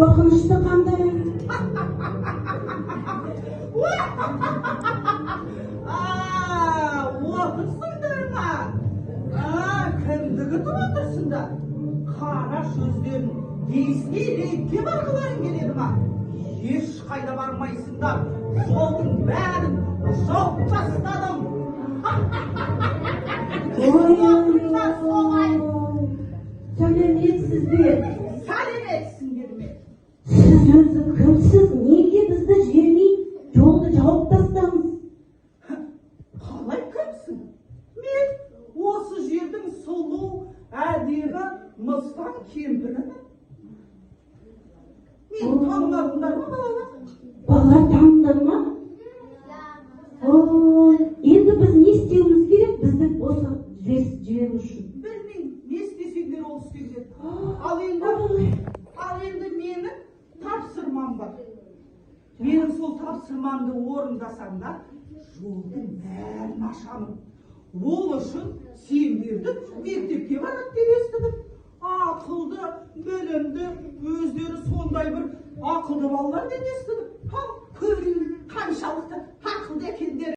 қорқынышты қандай? Отырсыңдар ма? Кімді күтіп отырсыңдар? Қара сөздерін есіне рейдке барғыларың келеді ма? Ешқайда бармайсыңдар. Жолдың бәрін жауып тастадым. Сәлеметсіздер. Сәлеметсіңдер ме? Сіз өзі кімсіз? Неге бізді жібермей жолды жауып тастадыңыз? Қалай кімсің? Мен осы жердің сұлу, әдемі, мыстан кемпірімін. Мені танымадыңдар ма балалар? Балалар танымады ма? Енді біз не істеуіміз керек? Бізді осы жіберу үшін. Білмеймін, не істесеңдер ол істеңдер. Ал енді менің тапсырмам бар. Менің сол тапсырмамды орындасаңдар, жолдың бәрін ашамын. Ол үшін сендерді мектепке барады деп естідім. Ақылды, білімді, өздері сондай бір ақылды балалар деп естідім. Көрейін қаншалықты ақылды екендерін.